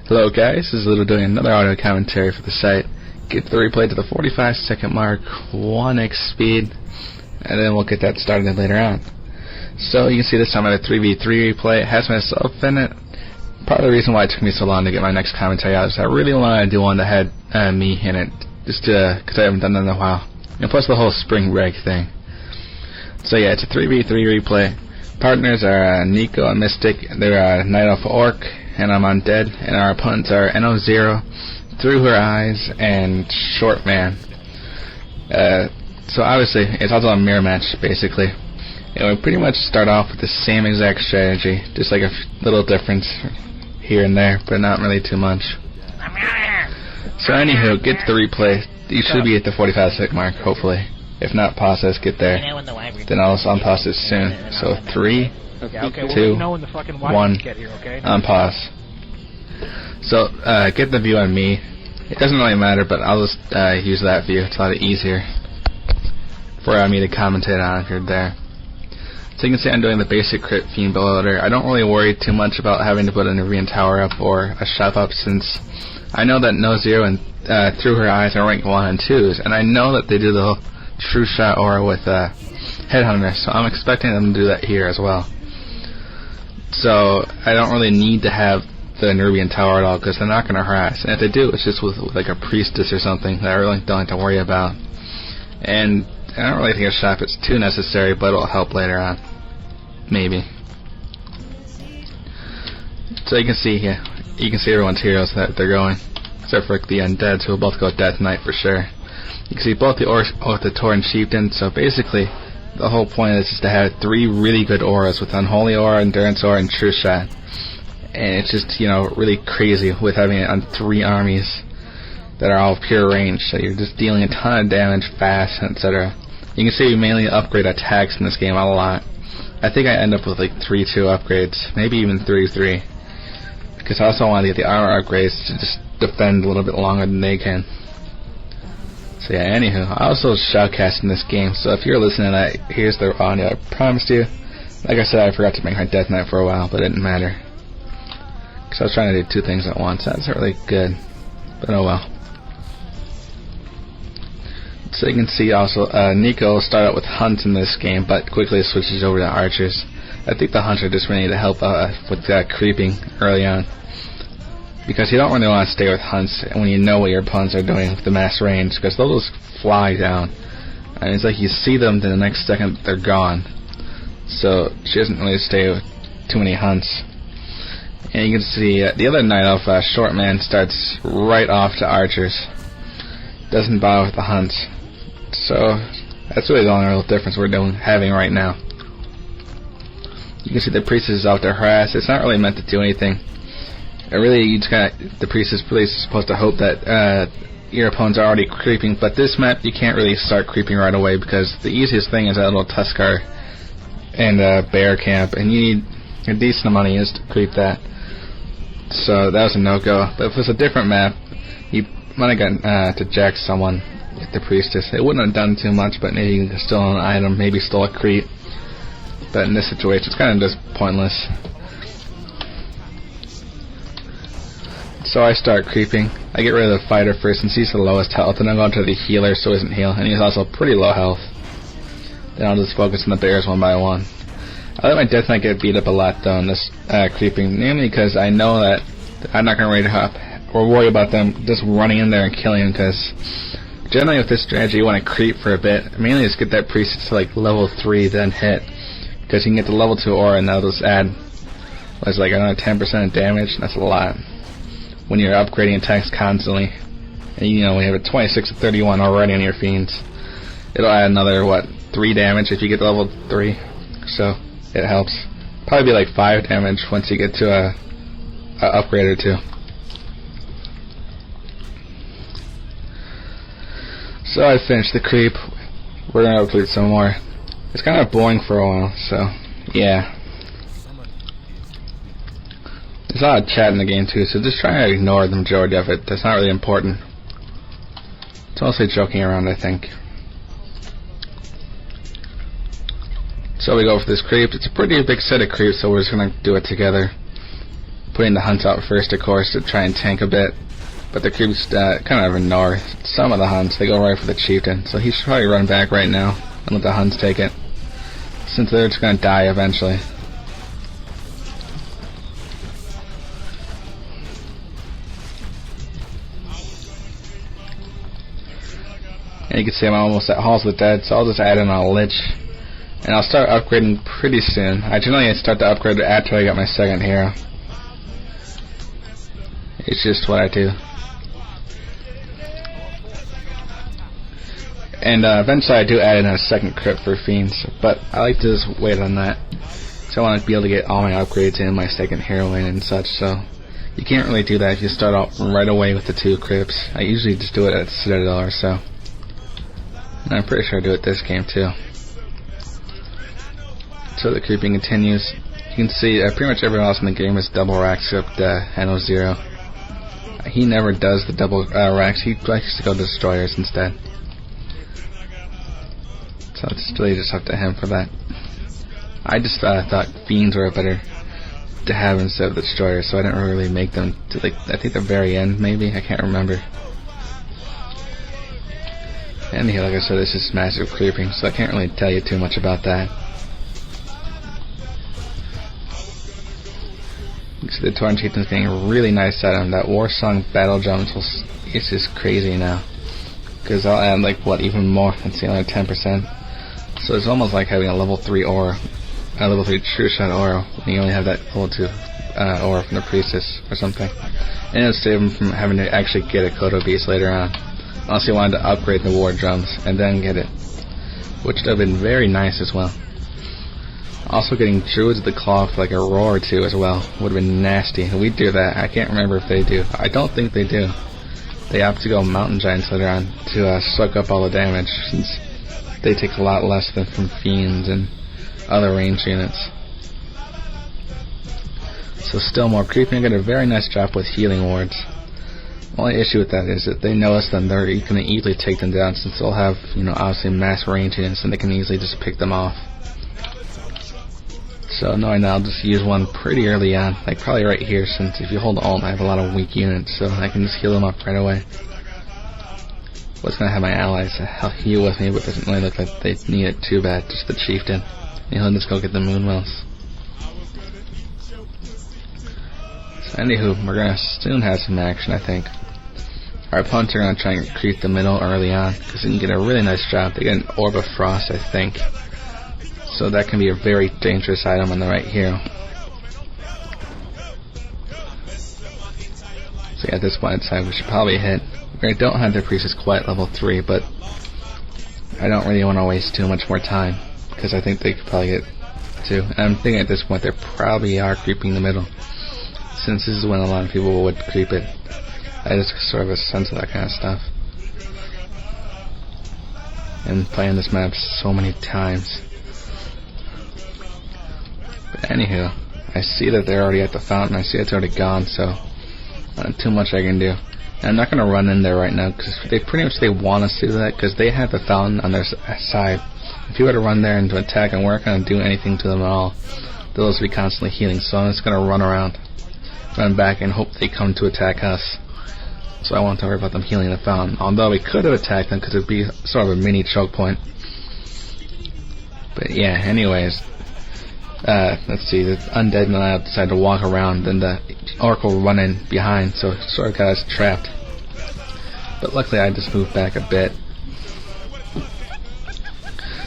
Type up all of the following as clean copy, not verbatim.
Hello guys, this is Lidow doing another audio commentary for the site. Get the replay to the 45-second mark, 1x speed, and then we'll get that started later on. So you can see this time I have a 3v3 replay. It has myself in it. Part of the reason why it took me so long to get my next commentary out is I really wanted to do one that had me in it, just because I haven't done that in a while. And plus the whole spring break thing. So yeah, it's a 3v3 replay. Partners are se-neko and Mystic. They're Night Elf Orc, and I'm undead. And our opponents are NO0, Through Her Eyes, and Short Man. So obviously, it's also a mirror match, basically. And we pretty much start off with the same exact strategy, just like a little difference here and there, but not really too much. So anywho, get to the replay. You should be at the 45-second mark, hopefully. If not, pause this, get there. Then I'll unpause this soon. So 3, 2, 1, unpause. So get the view on me. It doesn't really matter, but I'll just use that view. It's a lot easier for me to commentate on if you're there. So you can see I'm doing the basic crit fiend builder. I don't really worry too much about having to put an Nerean tower up or a shop up, since I know that NO0 and Through Her Eyes are rank 1 and 2s, and I know that they do the True Shot aura with Headhunter, so I'm expecting them to do that here as well. So I don't really need to have the Nerean tower at all, because they're not going to harass. And if they do, it's just with like a priestess or something that I really don't have to worry about. And I don't really think a shop is too necessary, but it'll help later on. Maybe. So you can see here, you can see everyone's heroes that they're going, except for the undeads, who will both go Death Knight for sure. You can see both the Orcs with the Tauren Chieftain, so basically the whole point of this is to have 3 really good auras with Unholy Aura, Endurance Aura, and True Shot. And it's just, you know, really crazy with having it on 3 armies that are all pure range, so you're just dealing a ton of damage fast, etc. You can see we mainly upgrade attacks in this game a lot. I think I end up with like 3-2 upgrades, maybe even 3-3. Because I also want to get the armor upgrades to just defend a little bit longer than they can. So yeah, anywho, I also shoutcast in this game, so if you're listening to that, here's the audio I promised you. Like I said, I forgot to make my Death Knight for a while, but it didn't matter. Because I was trying to do 2 things at once. That's not really good, but oh well. So you can see also, se-neko will start out with Hunts in this game, but quickly switches over to Archers. I think the Hunter just really need to help with creeping early on, because you don't really want to stay with Hunts when you know what your opponents are doing with the mass range, because they'll just fly down. I mean, it's like you see them, then the next second they're gone. So she doesn't really stay with too many Hunts. And you can see the other Night Elf, Short Man, starts right off to Archers. Doesn't bother with the Hunts. So that's really the only real difference we're having right now. You can see the Priestess is out there harass. It's not really meant to do anything. Really, you just the Priestess really supposed to hope that your opponents are already creeping, but this map you can't really start creeping right away, because the easiest thing is that little Tuskar and Bear camp, and you need a decent amount of units to creep that. So that was a no-go. But if it was a different map, you might have gotten to jack someone with the Priestess. It wouldn't have done too much, but maybe you can steal an item, maybe steal a creep. But in this situation, it's kind of just pointless. So I start creeping. I get rid of the fighter first, since he's the lowest health, and then go to the healer so he doesn't heal, and he's also pretty low health. Then I'll just focus on the bears one by one. I let my Death Knight get beat up a lot though in this creeping, mainly because I know that I'm not going to rate up or worry about them just running in there and killing him, because generally with this strategy you want to creep for a bit, mainly just get that priest to like level 3 then hit, because you can get the level 2 aura and that'll just add what's like another 10% of damage, and that's a lot when you're upgrading attacks constantly. And you know, we have a 26 to 31 already on your fiends. It'll add another, what, 3 damage if you get to level 3, so it helps. Probably be like 5 damage once you get to a upgrade or 2. So I finished the creep. We're gonna upgrade some more. It's kind of boring for a while, so yeah. There's a lot of chat in the game too, so just try to ignore the majority of it. That's not really important. It's mostly joking around, I think. So we go for this creep. It's a pretty big set of creeps, so we're just gonna do it together. putting the hunts out first, of course, to try and tank a bit. But the creeps kind of ignore some of the hunts. They go right for the chieftain, so he should probably run back right now and let the hunts take it, since they're just going to die eventually. And you can see I'm almost at Halls of the Dead, so I'll just add in a Lich. And I'll start upgrading pretty soon. I generally start to upgrade after I get my second hero. It's just what I do. And eventually I do add in a second crypt for Fiends, but I like to just wait on that. So I want to be able to get all my upgrades in, my second hero in and such, so you can't really do that if you start off right away with the 2 crypts. I usually just do it at Citadel or so. And I'm pretty sure I do it this game too. So the creeping continues. You can see pretty much everyone else in the game is double racks except Hano Zero. He never does the double racks, he likes to go destroyers instead. So it's really just up to him for that. I just thought Fiends were better to have instead of the destroyers, so I didn't really make them to, like, I think the very end maybe, I can't remember. Anyhow, like I said, this is massive creeping, so I can't really tell you too much about that. You see the Torn Chieftain's getting a really nice at him. That War Song battle jumps, it's just crazy now. Because I'll add, like, what, even more, let's see, another 10%. So it's almost like having a level 3 aura, a level 3 true shot aura, when you only have that level 2 aura from the priestess or something. And it'll save him from having to actually get a Kodo Beast later on. Unless he wanted to upgrade the war drums and then get it, which would have been very nice as well. Also getting Druids of the Claw for like a roar or 2 as well would have been nasty. We do that. I can't remember if they do. I don't think they do. They opt to go Mountain Giants later on to suck up all the damage, since they take a lot less than from Fiends and other range units. So still more creeping. Get a very nice job with healing wards. The only issue with that is that they notice them, they're going to easily take them down, since they'll have, you know, obviously mass range units, and they can easily just pick them off. So knowing that, I'll just use one pretty early on, like probably right here, since if you hold Alt, I have a lot of weak units, so I can just heal them up right away. What's going to have my allies heal with me, but it doesn't really look like they need it too bad, just the Chieftain. And he'll just go get the Moonwells. So anywho, we're going to soon have some action, I think. Our opponents are going to try and creep the middle early on, because they can get a really nice job. They get an Orb of Frost, I think. So that can be a very dangerous item on the right hero. So yeah, at this point in time, we should probably hit. We don't have the Priestess quite level 3, but I don't really want to waste too much more time, because I think they could probably get 2. And I'm thinking at this point they probably are creeping the middle, since this is when a lot of people would creep it. I just sort of a sense of that kind of stuff. And playing this map so many times. But anywho, I see that they're already at the fountain. I see it's already gone, so not too much I can do. And I'm not going to run in there right now, because they pretty much want us to do that, because they have the fountain on their side. If you were to run there and to attack, and we're not going to do anything to them at all, they'll just be constantly healing. So I'm just going to run around, run back, and hope they come to attack us. So I won't worry about them healing the fountain. Although we could have attacked them, because it would be sort of a mini choke point. But yeah, anyways. Let's see, the undead now decided to walk around, and the Oracle will run in behind, so it sort of got us trapped. But luckily I just moved back a bit.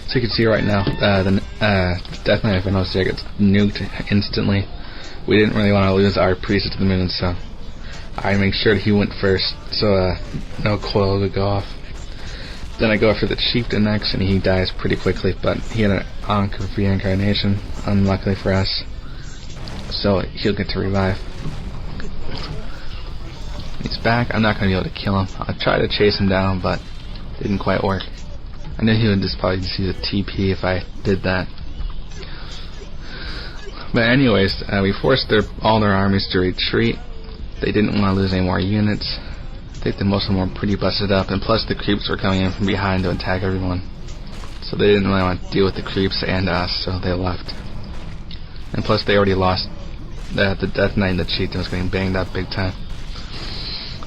So you can see right now, the Death Knight of Venosia gets nuked instantly. We didn't really want to lose our priest to the moon, so I make sure that he went first, so no coil would go off. Then I go after the Chieftain next, and he dies pretty quickly, but he had an Ankh of Reincarnation, unluckily for us. So he'll get to revive. He's back. I'm not going to be able to kill him. I tried to chase him down, but it didn't quite work. I knew he would just probably just use a TP if I did that. But anyways, we forced all their armies to retreat. They didn't want to lose any more units. I think that most of them were pretty busted up, and plus the creeps were coming in from behind to attack everyone. So they didn't really want to deal with the creeps and us, so they left. And plus they already lost the Death Knight and the Chieftain was getting banged up big time.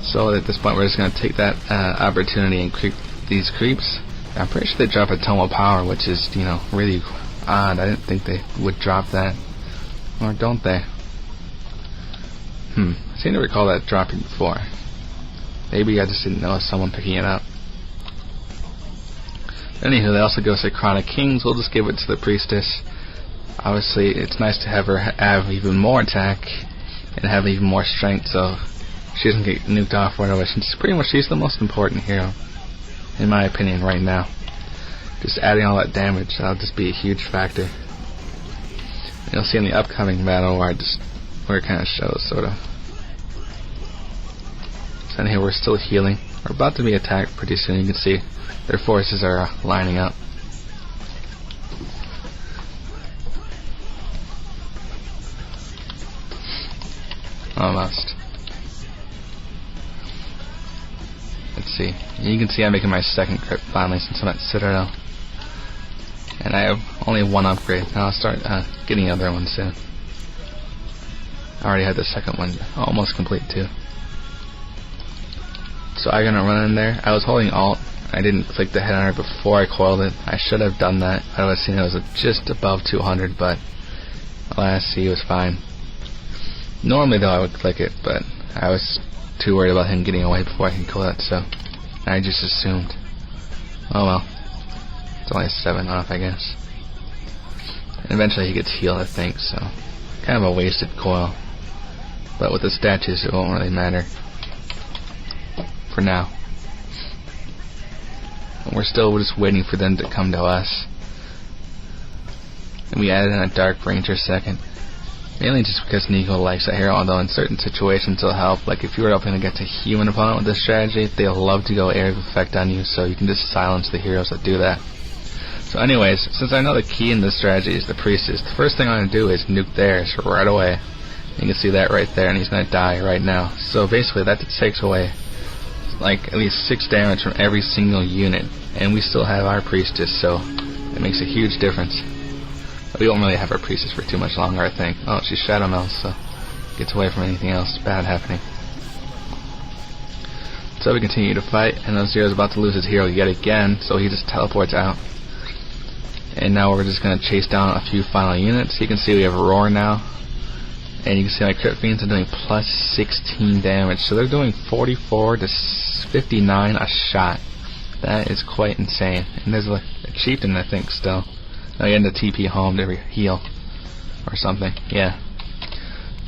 So at this point we're just going to take that opportunity and creep these creeps. I'm pretty sure they drop a Potm power, which is, you know, really odd. I didn't think they would drop that. Or don't they? I seem to recall that dropping before. Maybe I just didn't notice someone picking it up. Anywho, they also give us a Crown of Kings. We'll just give it to the Priestess. Obviously, it's nice to have her have even more attack and have even more strength, so she doesn't get nuked off right away. She's the most important hero, in my opinion, right now. Just adding all that damage, that'll just be a huge factor. And you'll see in the upcoming battle where it kind of shows, sort of. So anyway, we're still healing. We're about to be attacked pretty soon. You can see their forces are lining up. Almost. Let's see. You can see I'm making my second crit finally since I'm at Citadel. And I have only one upgrade. Now I'll start getting the other one soon. I already had the second one almost complete too. So I'm gonna run in there. I was holding Alt. I didn't click the head on her before I coiled it. I should have done that. I would have seen it was just above 200, but alas, he was fine. Normally though I would click it, but I was too worried about him getting away before I could kill it, so I just assumed. Oh well. It's only 7 off, I guess. And eventually he gets healed, I think, so kind of a wasted coil. But with the statues it won't really matter. For now. And we're still just waiting for them to come to us. And we added in a Dark Ranger second. Mainly just because se-neko likes that hero, although in certain situations it'll help. Like if you were open against a human opponent with this strategy, they'll love to go area of effect on you, so you can just silence the heroes that do that. So anyways, since I know the key in this strategy is the Priestess, the first thing I'm going to do is nuke theirs right away. You can see that right there, and he's going to die right now. So basically that just takes away like at least 6 damage from every single unit, and we still have our Priestess, so it makes a huge difference. We won't really have our Priestess for too much longer, I think. Oh, she's Shadow Meld, so gets away from anything else bad happening. So we continue to fight, and Zero's about to lose his hero yet again, so he just teleports out. And now we're just going to chase down a few final units. You can see we have Roar now, and you can see my Crit Fiends are doing plus 16 damage, so they're doing 44 to 59 a shot. That is quite insane. And there's a Chieftain, I think, still. No, you end the TP home to heal or something. Yeah.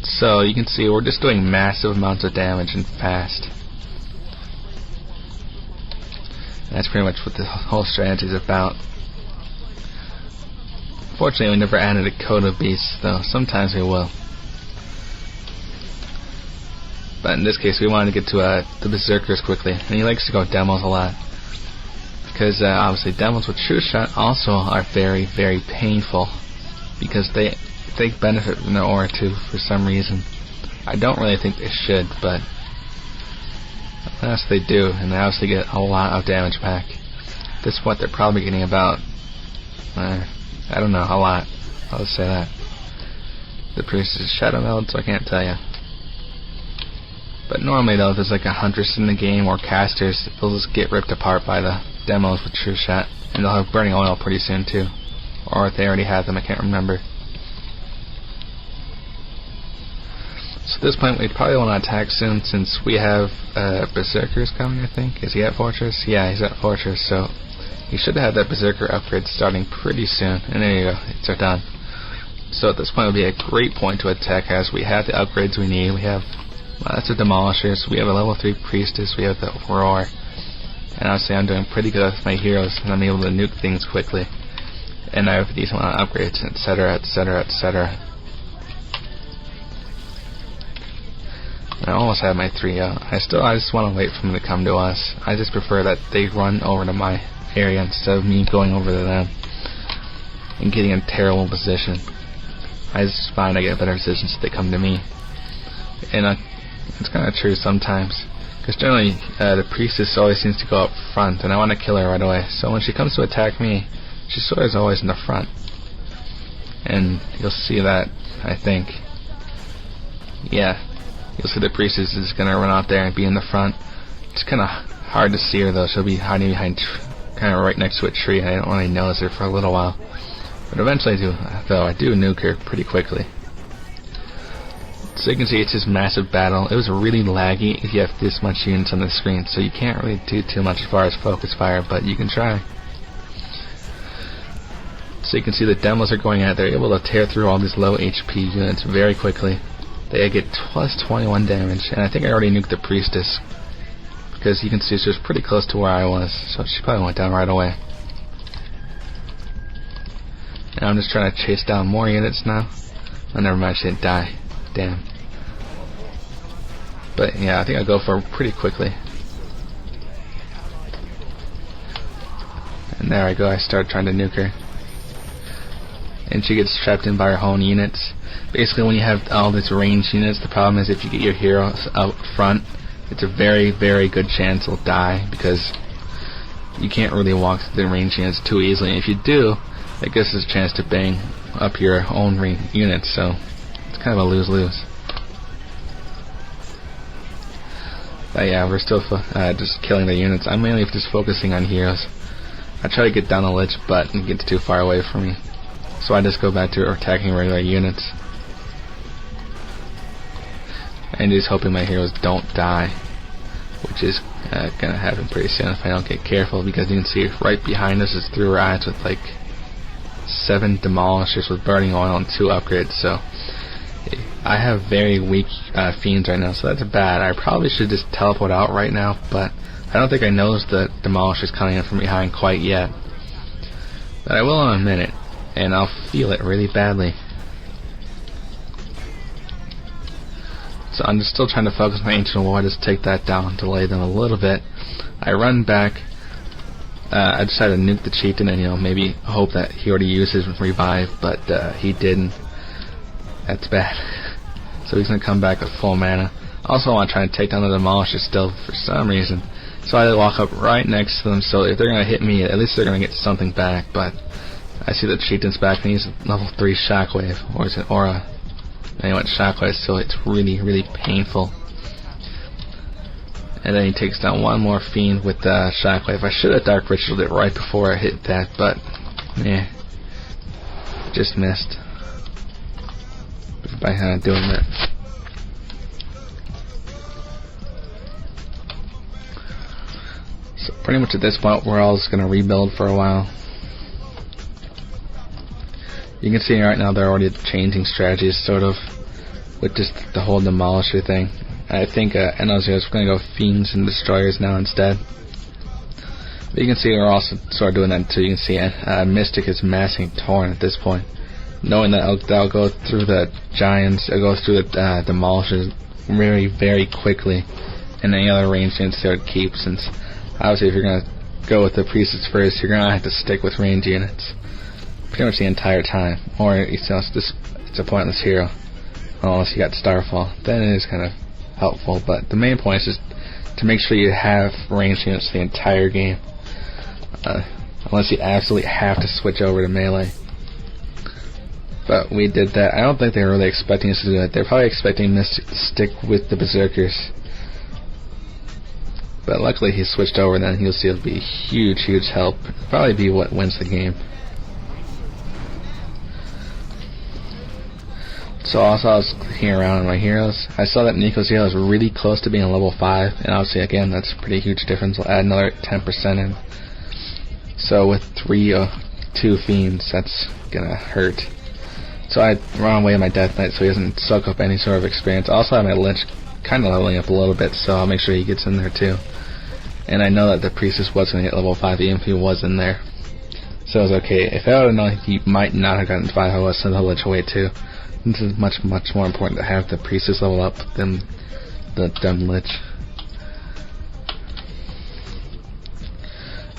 So you can see we're just doing massive amounts of damage and fast. And that's pretty much what the whole strategy is about. Fortunately, we never added a Code of Beasts, though. Sometimes we will. But in this case, we wanted to get to the Berserkers quickly, and he likes to go demos a lot. Because obviously demos with True Shot also are very, very painful, because they benefit from their aura too for some reason. I don't really think they should, but yes, they do, and they obviously get a lot of damage back. At this point, they're probably getting about, I don't know, a lot. I'll just say that. The Priest is Shadow Meld, so I can't tell you. But normally though, if there's like a Huntress in the game or casters, they'll just get ripped apart by the demos with True Shot, and they'll have Burning Oil pretty soon too, or if they already had them, I can't remember. So at this point we probably want to attack soon, since we have Berserkers coming, I think. Is he at Fortress? Yeah, he's at Fortress, so he should have that Berserker upgrade starting pretty soon, and there you go, it's done. So at this point would be a great point to attack, as we have the upgrades we need. We have that's a Demolisher, so we have a level 3 Priestess, we have the Roar. And obviously I'm doing pretty good with my heroes, and I'm able to nuke things quickly. And I have a decent amount of upgrades, etc, etc, etc. I almost have my 3 out. I just want to wait for them to come to us. I just prefer that they run over to my area instead of me going over to them and getting in a terrible position. I just find I get better positions if they come to me. And it's kind of true sometimes. Because generally, the Priestess always seems to go up front, and I want to kill her right away. So when she comes to attack me, she sort of always in the front. And you'll see that, I think. yeah, you'll see the priestess is gonna run out there and be in the front. It's kind of hard to see her though. She'll be hiding behind, kind of right next to a tree. I don't really notice her for a little while, but eventually I do nuke her pretty quickly. So you can see it's this massive battle. It was really laggy if you have this much units on the screen, so you can't really do too much as far as focus fire, but you can try. So you can see the demos are going at. They're able to tear through all these low HP units very quickly. They get plus 21 damage, and I think I already nuked the priestess, because you can see she was pretty close to where I was, so she probably went down right away. And I'm just trying to chase down more units now. Oh, never mind, she didn't die. Damn. But yeah, I think I'll go for her pretty quickly. And there I go, I start trying to nuke her. And she gets trapped in by her own units. Basically, when you have all these ranged units, the problem is if you get your heroes out front, it's a very, very good chance they'll die, because you can't really walk the ranged units too easily. And if you do, it gives us a chance to bang up your own units, so it's kind of a lose-lose. But yeah, we're still just killing the units. I'm mainly just focusing on heroes. I try to get down the lich, but it gets too far away from me, so I just go back to attacking regular units. And just hoping my heroes don't die, which is gonna happen pretty soon if I don't get careful, because you can see right behind us is 3 rats with like 7 demolishers with burning oil and 2 upgrades, so I have very weak fiends right now, so that's bad. I probably should just teleport out right now, but I don't think I noticed the demolishers coming in from behind quite yet. But I will in a minute, and I'll feel it really badly. So I'm just still trying to focus my Ancient War, just take that down, delay them a little bit. I run back. I decided to nuke the chieftain and maybe hope that he already used his revive, but he didn't. That's bad. So he's gonna come back with full mana. Also, I want to try and take down the demolisher still for some reason. So I walk up right next to them. So if they're gonna hit me, at least they're gonna get something back. But I see the chieftain's back, and he's level 3 shockwave, or is it aura? Anyway, shockwave, so it's really, really painful. And then he takes down one more fiend with the shockwave. I should have dark ritualed it right before I hit that, but yeah, just missed by doing that. So pretty much at this point, we're all just gonna rebuild for a while. You can see right now they're already changing strategies, sort of, with just the whole demolisher thing. I think NO0 is going to go Fiends and Destroyers now instead. But you can see we're also sort of doing that too. You can see Mystic is massing Torn at this point, knowing that that'll go through the Giants, it'll go through the Demolishers very, very quickly, and any other range units there would keep, since obviously if you're going to go with the Priestess first, you're going to have to stick with range units pretty much the entire time, or it's a pointless hero unless you got Starfall. Then it is kind of helpful, but the main point is just to make sure you have range units the entire game, unless you absolutely have to switch over to melee. But we did that. I don't think they were really expecting us to do that. They're probably expecting us to stick with the Berserkers, but luckily he switched over, and then you'll see it'll be a huge, huge help. It'll probably be what wins the game. So also I was looking around at my heroes. I saw that Nico's hero is really close to being a level 5, and obviously again that's a pretty huge difference. We'll add another 10% in. So with 2 fiends, that's gonna hurt. So I run away with my Death Knight so he doesn't soak up any sort of experience. I also have my Lich kind of leveling up a little bit, so I'll make sure he gets in there too. And I know that the Priestess was going to get level 5 even if he was in there, so it was okay. If I would have known he might not have gotten 5, I would have sent the Lich away too. This is much, much more important to have the Priestess level up than the dumb Lich.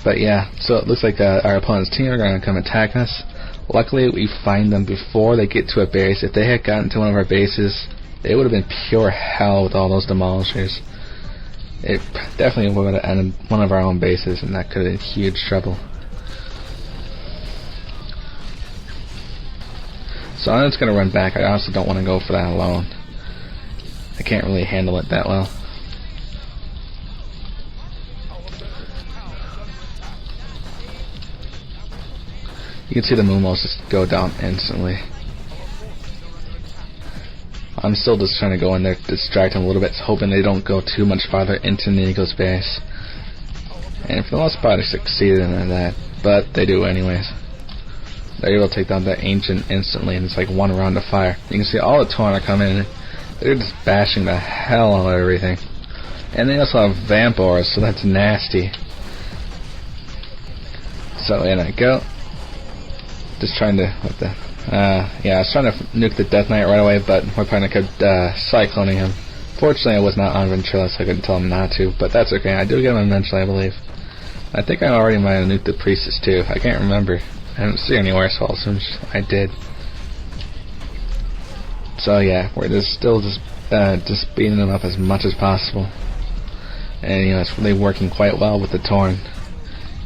But yeah, so it looks like our opponent's team are going to come attack us. Luckily, we find them before they get to a base. If they had gotten to one of our bases, it would have been pure hell with all those demolishers. It definitely would have ended one of our own bases, and that could have been huge trouble. So I'm just going to run back. I also don't want to go for that alone. I can't really handle it that well. You can see the Moonwolves just go down instantly. I'm still just trying to go in there, distract them a little bit, hoping they don't go too much farther into se-neko's base. And for the most part, I succeeded in that, but they do anyways. They're able to take down that Ancient instantly, and it's like one round of fire. You can see all the Tauren are coming in. They're just bashing the hell out of everything. And they also have Vampires, so that's nasty. So in I go. Just trying to, yeah, I was trying to nuke the Death Knight right away, but my partner kept cycloning him. Fortunately, I was not on Ventrilo, so I couldn't tell him not to, but that's okay. I do get him eventually, I believe. I think I already might have nuked the Priestess too. I can't remember. I didn't see anywhere, so I'll assume I did. So yeah, we're just beating them up as much as possible. And it's really working quite well with the Tauren.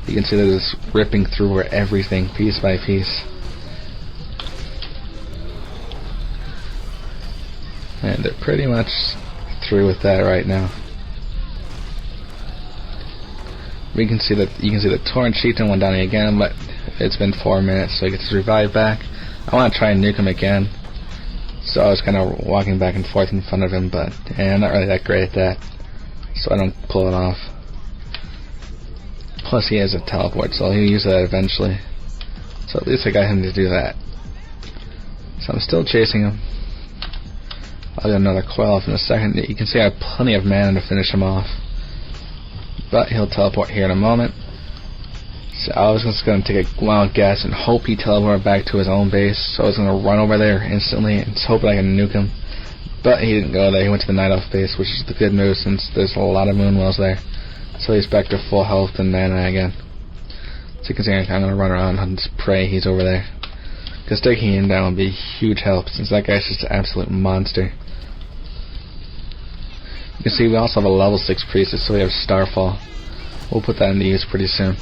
You can see they're just ripping through everything piece by piece. And they're pretty much through with that right now. You can see the Tauren chieftain went down again, but it's been 4 minutes, so he gets revived back. I want to try and nuke him again. So I was kind of walking back and forth in front of him, but I'm not really that great at that, so I don't pull it off. Plus he has a teleport, so he'll use that eventually. So at least I got him to do that. So I'm still chasing him. I'll get another coil off in a second. You can see I have plenty of mana to finish him off. But he'll teleport here in a moment. So I was just going to take a wild guess and hope he teleported back to his own base. So I was going to run over there instantly and just hope I can nuke him. But he didn't go there. He went to the Night Elf base, which is the good news since there's a lot of Moonwells there. So he's back to full health and mana again. So you can see I'm going to run around and just pray he's over there. Because taking him down would be a huge help since that guy's just an absolute monster. You can see we also have a level 6 priestess, so we have Starfall. We'll put that into use pretty soon.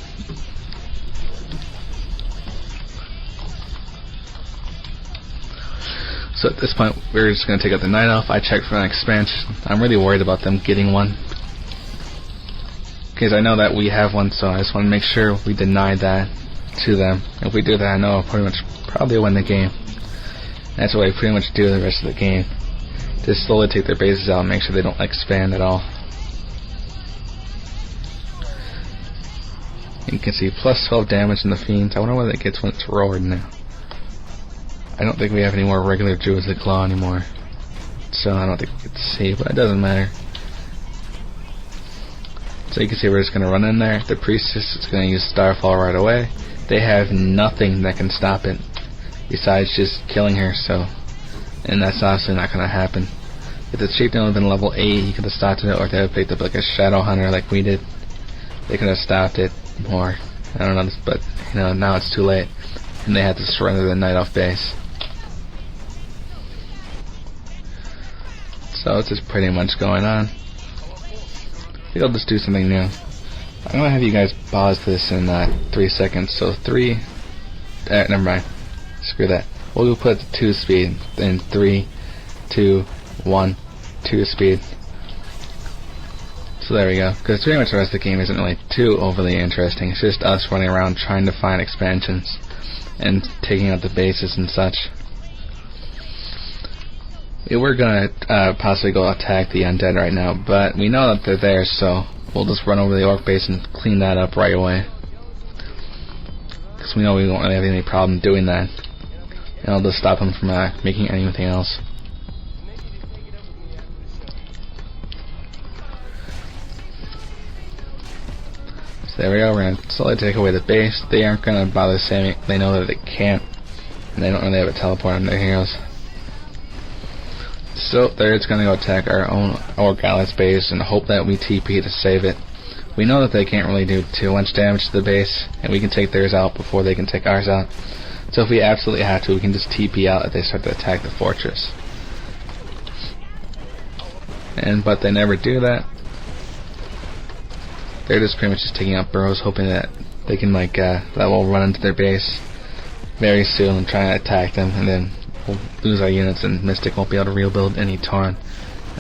So at this point, we're just going to take out the Night Elf. I checked for an expansion. I'm really worried about them getting one, because I know that we have one, so I just want to make sure we deny that to them. If we do that, I know I'll pretty much probably win the game. That's what I pretty much do the rest of the game. Just slowly take their bases out and make sure they don't expand at all. You can see plus 12 damage in the Fiends. I wonder what it gets when it's roared now. I don't think we have any more regular Druid's Claw anymore, so I don't think we can see, but it doesn't matter. So you can see we're just going to run in there. The Priestess is going to use Starfall right away. They have nothing that can stop it besides just killing her, so, and that's obviously not going to happen. If the chieftain would have been level 8, he could have stopped it, or if they would have picked up like a Shadow Hunter like we did, they could have stopped it more. I don't know, but now it's too late, and they had to surrender the Night Elf base. So it's just pretty much going on. I think I'll just do something new. I'm gonna have you guys pause this in 3 seconds. So 3. Never mind. Screw that. We'll put 2 speed in 3, 2, 1, 2 speed. So there we go. Because pretty much the rest of the game isn't really too overly interesting. It's just us running around trying to find expansions and taking out the bases and such. We're gonna possibly go attack the undead right now, but we know that they're there, so we'll just run over the orc base and clean that up right away. Because we know we won't really have any problem doing that. And I'll just stop them from making anything else. So there we go, we're gonna slowly take away the base. They aren't gonna bother saving it, they know that they can't. And they don't really have a teleport on their heroes. So there it's going to go attack our own Orc Allies base and hope that we TP to save it. We know that they can't really do too much damage to the base, and we can take theirs out before they can take ours out. So if we absolutely have to, we can just TP out if they start to attack the fortress. But they never do that. They're just pretty much just taking out burrows, hoping that they can that will run into their base very soon and try to attack them, and then we'll lose our units and Mystic won't be able to rebuild any Tauren.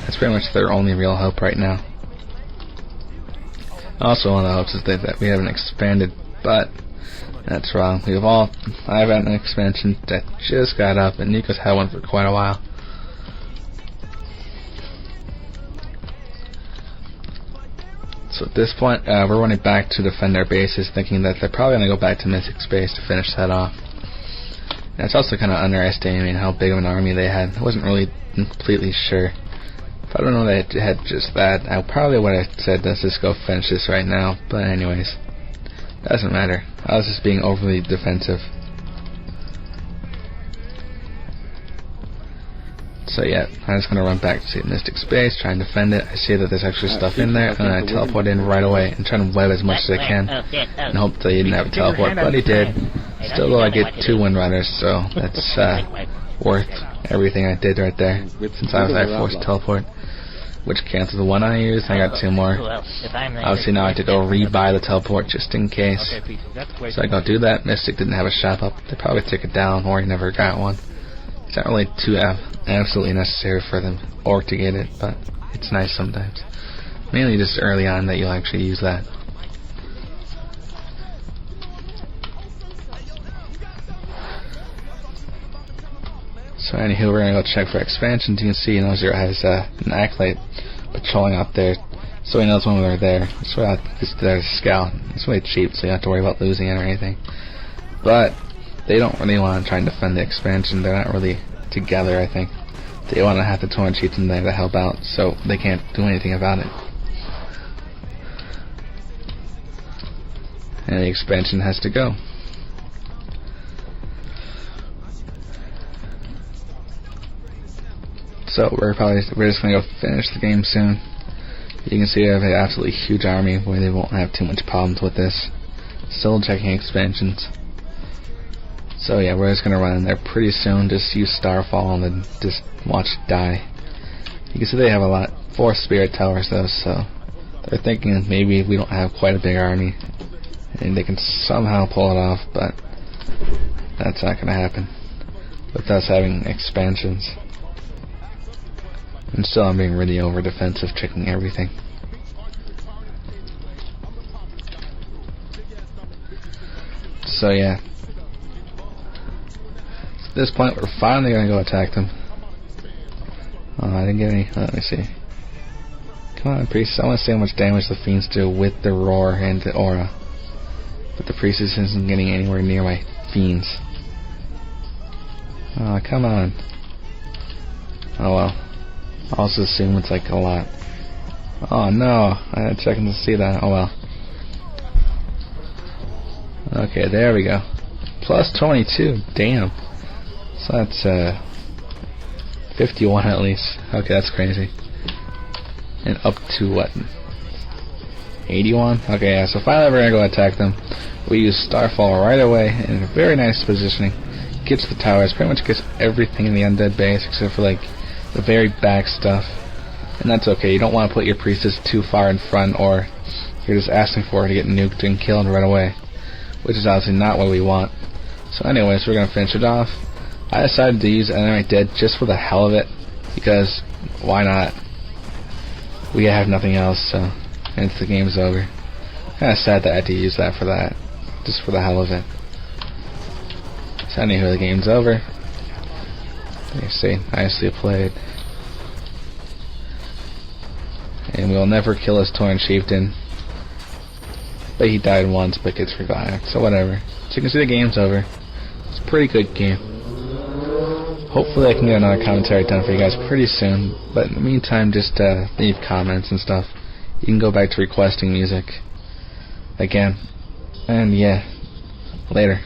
That's pretty much their only real hope right now. Also, one of the hopes is that we haven't expanded, but that's wrong. I've had an expansion that just got up, and Nico's had one for quite a while. So at this point, we're running back to defend their bases, thinking that they're probably going to go back to Mystic Space to finish that off. And it's also kind of underestimating how big of an army they had. I wasn't really completely sure. If I don't know they had just that, I probably would have said, let's just go finish this right now. But anyways, doesn't matter. I was just being overly defensive. So yeah, I'm just going to run back to Mystic Space, try and defend it. I see that there's extra stuff in there, and then I teleport in right away and try to web as much as I can, and hope that he didn't have a teleport, but he did. Still though, I get 2 Wind Riders, so that's worth everything I did right there, since I was forced to teleport, which cancels the one I used. I got 2 more. Obviously now I have to go re-buy the teleport just in case. So I go do that. Mystic didn't have a shop up. They probably took it down, or he never got one. It's not really too absolutely necessary for them or to get it, but it's nice sometimes. Mainly just early on that you'll actually use that. So anywho, we're gonna go check for expansions. You can see, Zero has an acolyte patrolling out there, so he knows when we're there. It's just there to scout. It's really cheap, so you don't have to worry about losing it or anything. But they don't really want to try and defend the expansion. They're not really together, I think. They want to have the Torn Chiefs in there to help out, so they can't do anything about it. And the expansion has to go. So we're just gonna go finish the game soon. You can see I have an absolutely huge army where they won't have too much problems with this. Still checking expansions. So yeah, we're just gonna run in there pretty soon. Just use Starfall and then just watch it die. You can see they have a lot, 4 Spirit Towers though, so they're thinking maybe we don't have quite a big army and they can somehow pull it off, but that's not gonna happen with us having expansions. And still I'm being really over defensive, checking everything. So yeah, at this point we're finally gonna go attack them. Oh, I didn't get any. Let me see. Come on, Priest. I want to see how much damage the Fiends do with the Roar and the Aura. But the Priest isn't getting anywhere near my Fiends. Oh, come on. Oh well. I also assume it's like a lot. Oh no, I had checking to see that. Oh well. Okay, there we go. Plus 22. Damn. So that's 51 at least. Okay, that's crazy. And up to what? 81? Okay, yeah, so finally we're gonna go attack them. We use Starfall right away in a very nice positioning. Gets the towers, pretty much gets everything in the undead base except for like the very back stuff. And that's okay, you don't want to put your priestess too far in front or you're just asking for her to get nuked and killed right away. Which is obviously not what we want. So anyways, we're gonna finish it off. I decided to use Enemy Dead just for the hell of it, because why not? We have nothing else, so and the game's over. Kinda sad that I had to use that for that. Just for the hell of it. So anywho, the game's over. You see, nicely played. And we'll never kill his Torn Chieftain. But he died once, but gets revived, so whatever. So you can see the game's over. It's a pretty good game. Hopefully I can get another commentary done for you guys pretty soon, but in the meantime just leave comments and stuff. You can go back to requesting music again. And yeah, later.